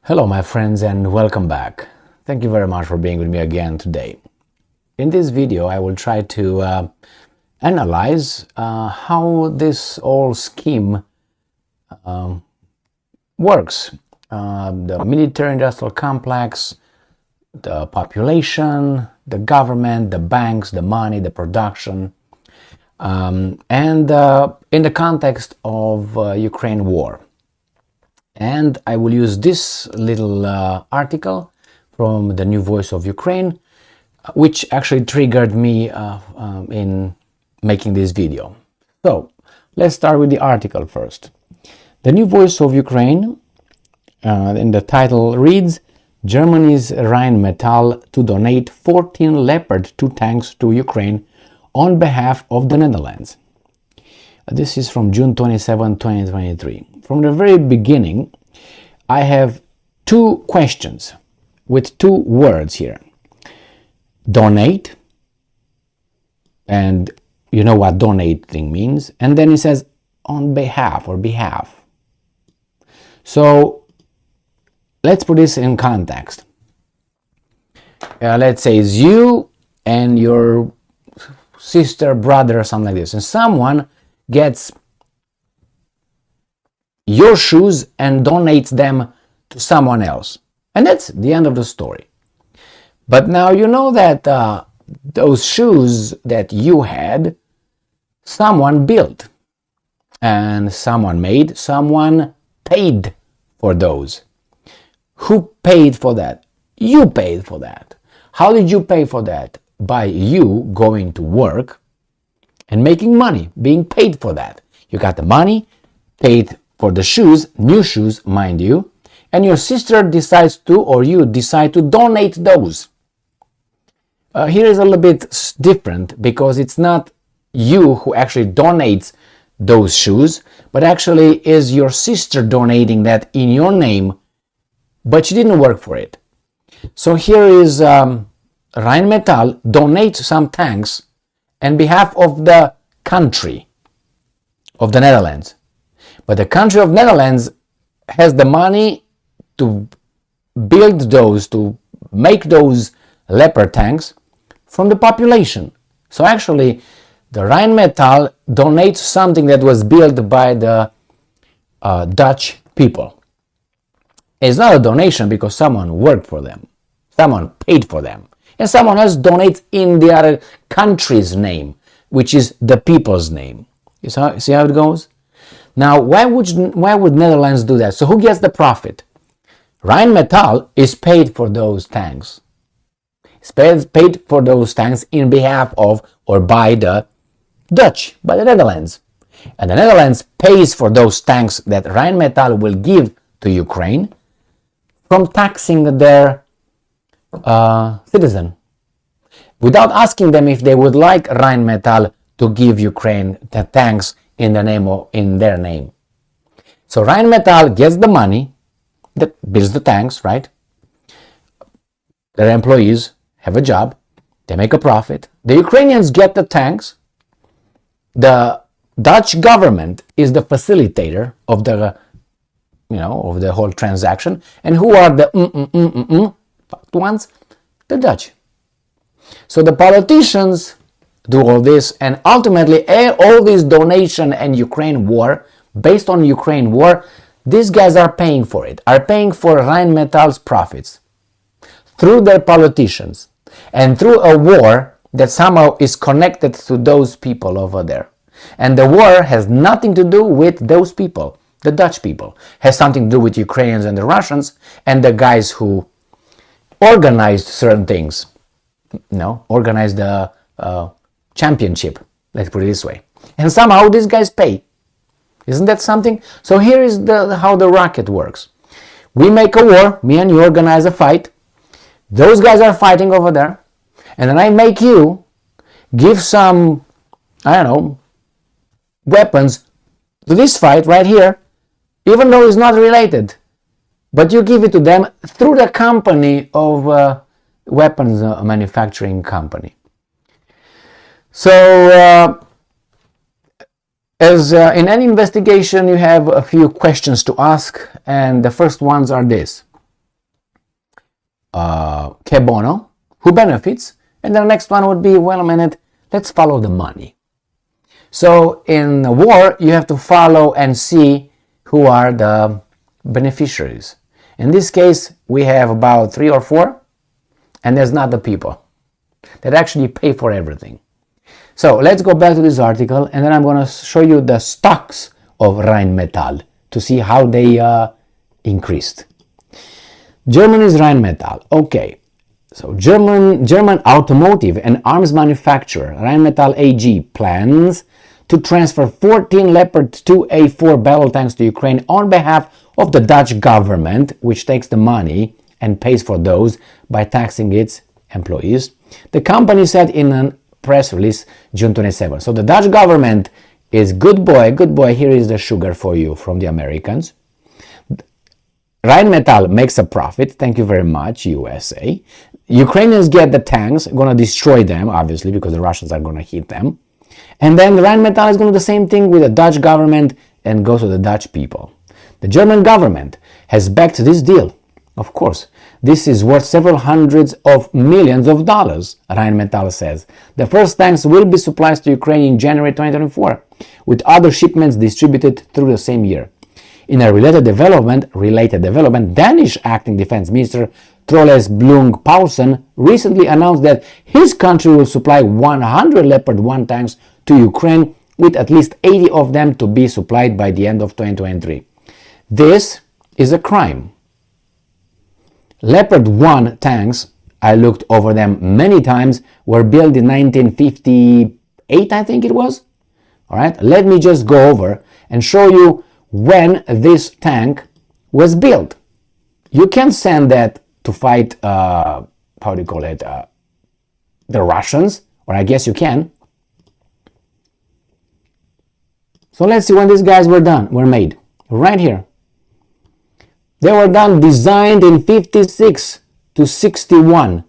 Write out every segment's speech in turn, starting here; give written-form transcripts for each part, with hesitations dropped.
Hello my friends and welcome back. Thank you very much for being with me again today. In this video I will try to analyze how this whole scheme works. The military-industrial complex, the population, the government, the banks, the money, the production, and in the context of Ukraine war. And I will use this little article from the New Voice of Ukraine, which actually triggered me in making this video. So let's start with the article first. The New Voice of Ukraine, and the title reads, Germany's Rheinmetall to donate 14 Leopard 2 tanks to Ukraine on behalf of the Netherlands. This is from June 27, 2023. From the very beginning, I have two questions with two words here. Donate, and you know what donating means, and then it says on behalf or behalf. So let's put this in context. Let's say it's you and your sister, brother, or something like this, and someone gets your shoes and donates them to someone else. And that's the end of the story. But now you know that those shoes that you had, someone built, and someone made, someone paid for those. Who paid for that? You paid for that. How did you pay for that? By you going to work and making money, being paid for that. You got the money, paid for the shoes, new shoes, mind you, and your sister decides to, or you decide to donate those. Here is a little bit different because it's not you who actually donates those shoes, but actually is your sister donating that in your name, but she didn't work for it. So here is Rheinmetall donates some tanks on behalf of the country of the Netherlands. But the country of Netherlands has the money to build those, to make those Leopard tanks from the population. So actually, the Rheinmetall donates something that was built by the Dutch people. It's not a donation because someone worked for them, someone paid for them, and someone else donates in the other country's name, which is the people's name. You see how it goes? Now, why would Netherlands do that? So who gets the profit? Rheinmetall is paid for those tanks. It's paid for those tanks in behalf of or by the Dutch, by the Netherlands. And the Netherlands pays for those tanks that Rheinmetall will give to Ukraine from taxing their citizen, without asking them if they would like Rheinmetall to give Ukraine the tanks in their name. So Rheinmetall gets the money that builds the tanks, right? Their employees have a job, they make a profit. The Ukrainians get the tanks. The Dutch government is the facilitator of the of the whole transaction. And who are the ones? The Dutch. So the politicians do all this, and ultimately all this donation and Ukraine war, based on Ukraine war, these guys are paying for it, are paying for Rheinmetall's profits through their politicians and through a war that somehow is connected to those people over there. And the war has nothing to do with those people, the Dutch people. It has something to do with Ukrainians and the Russians and the guys who organized certain things, organized the championship, let's put it this way. And somehow these guys pay. Isn't that something? So here is how the racket works. We make a war, me and you organize a fight. Those guys are fighting over there. And then I make you give some, weapons to this fight right here, even though it's not related. But you give it to them through the company of weapons manufacturing company. So, as in any investigation, you have a few questions to ask, and the first ones are this. che bono, who benefits, and the next one would be, well, a minute, let's follow the money. So in a war, you have to follow and see who are the beneficiaries. In this case, we have about 3 or 4, and there's not the people that actually pay for everything. So let's go back to this article, and then I'm going to show you the stocks of Rheinmetall to see how they increased. Germany's Rheinmetall. Okay, so German automotive and arms manufacturer Rheinmetall AG plans to transfer 14 Leopard 2A4 battle tanks to Ukraine on behalf of the Dutch government, which takes the money and pays for those by taxing its employees. The company said in a press release June 27. So the Dutch government is good boy, here is the sugar for you from the Americans. Rheinmetall makes a profit, thank you very much, USA. Ukrainians get the tanks, going to destroy them, obviously, because the Russians are going to hit them. And then Rheinmetall is going to do the same thing with the Dutch government and goes to the Dutch people. The German government has backed this deal. Of course, this is worth several hundreds of millions of dollars, Rheinmetall says. The first tanks will be supplied to Ukraine in January 2024, with other shipments distributed through the same year. In a related development, Danish acting defense minister Troels Lund Poulsen recently announced that his country will supply 100 Leopard 1 tanks to Ukraine, with at least 80 of them to be supplied by the end of 2023. This is a crime. Leopard 1 tanks, I looked over them many times, were built in 1958, I think it was. All right, let me just go over and show you when this tank was built. You can send that to fight, the Russians, or I guess you can. So let's see when these guys were made. Right here. They were designed in 56 to 61.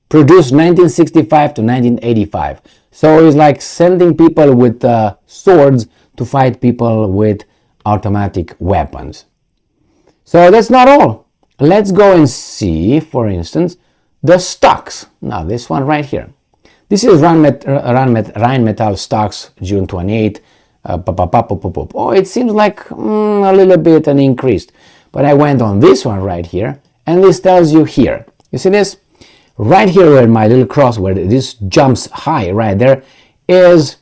Produced 1965 to 1985. So it's like sending people with swords to fight people with automatic weapons. So that's not all. Let's go and see, for instance, the stocks. Now this one right here. This is Rheinmetall stocks, June 28. Oh, it seems like a little bit an increase. But I went on this one right here, and this tells you here. You see this? Right here where my little cross, where this jumps high right there, is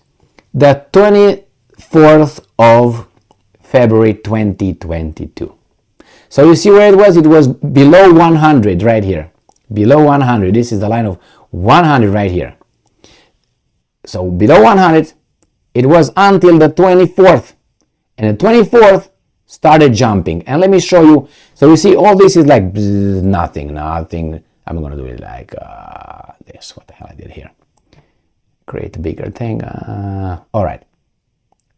the 24th of February 2022. So you see where it was? It was below 100 right here. Below 100. This is the line of 100 right here. So below 100, it was until the 24th. And the 24th started jumping. And let me show you. So you see all this is like nothing. I'm going to do it like this. What the hell I did here? Create a bigger thing. All right.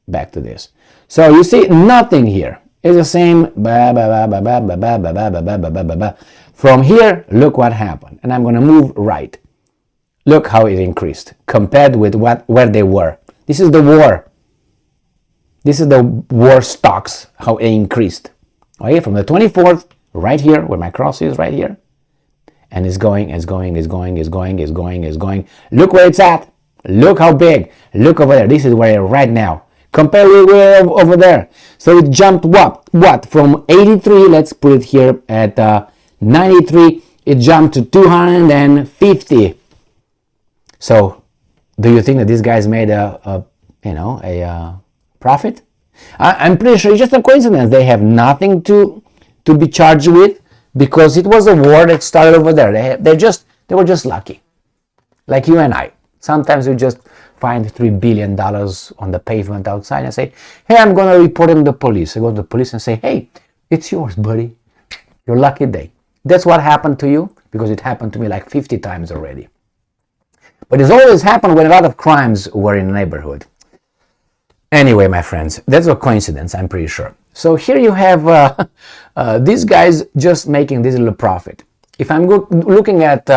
Back to this. So you see nothing here. It's the same. From here, look what happened. And I'm going to move right. Look how it increased compared with where they were. This is the war. This is the war stocks, how it increased. Okay, from the 24th, right here, where my cross is right here. And it's going. Look where it's at. Look how big. Look over there. This is where it is right now. Compare with where over there. So it jumped what? From 83, let's put it here at 93, it jumped to 250. So, do you think that these guys made a profit? I'm pretty sure it's just a coincidence. They have nothing to be charged with because it was a war that started over there. They were just lucky, like you and I. Sometimes we just find $3 billion on the pavement outside and say, "Hey, I'm gonna report him to the police." I go to the police and say, "Hey, it's yours, buddy. Your lucky day." That's what happened to you because it happened to me like 50 times already. But it's always happened when a lot of crimes were in the neighborhood. Anyway, my friends, that's a coincidence, I'm pretty sure. So here you have these guys just making this little profit. If I'm looking at,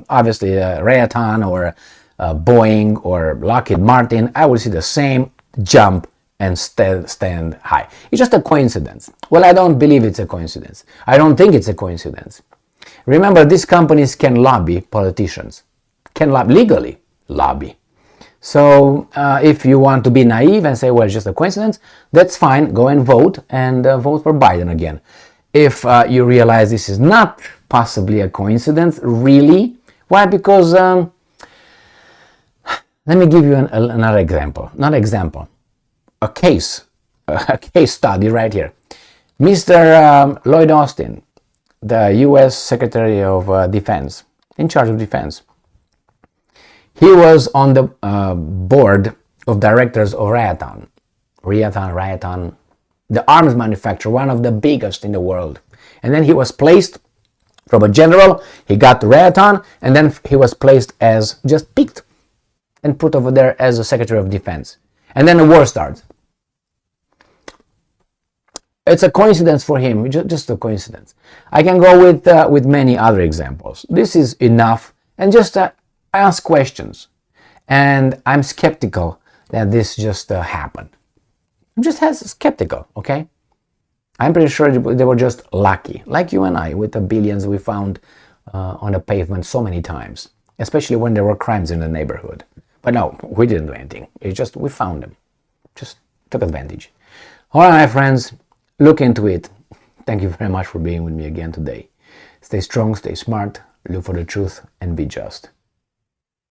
obviously, Rheinmetall or Boeing or Lockheed Martin, I will see the same jump and stand high. It's just a coincidence. Well, I don't believe it's a coincidence. I don't think it's a coincidence. Remember, these companies can lobby politicians, can legally lobby. So if you want to be naive and say, well, it's just a coincidence, that's fine. Go and vote, and vote for Biden again. If you realize this is not possibly a coincidence, really, why? Because let me give you another example. Not example, a case study right here. Mr. Lloyd Austin, the U.S. Secretary of Defense, in charge of defense. He was on the board of directors of Rheinmetall, the arms manufacturer, one of the biggest in the world. And then he was placed from a general, he got to Rheinmetall, and then he was placed as, just picked and put over there as a Secretary of Defense. And then the war starts. It's a coincidence for him, just a coincidence. I can go with many other examples. This is enough, and just ask questions. And I'm skeptical that this just happened. I'm just skeptical, okay? I'm pretty sure they were just lucky, like you and I, with the billions we found on the pavement so many times, especially when there were crimes in the neighborhood. But no, we didn't do anything. It's just we found them. Just took advantage. All right, my friends, look into it. Thank you very much for being with me again today. Stay strong, stay smart, look for the truth, and be just.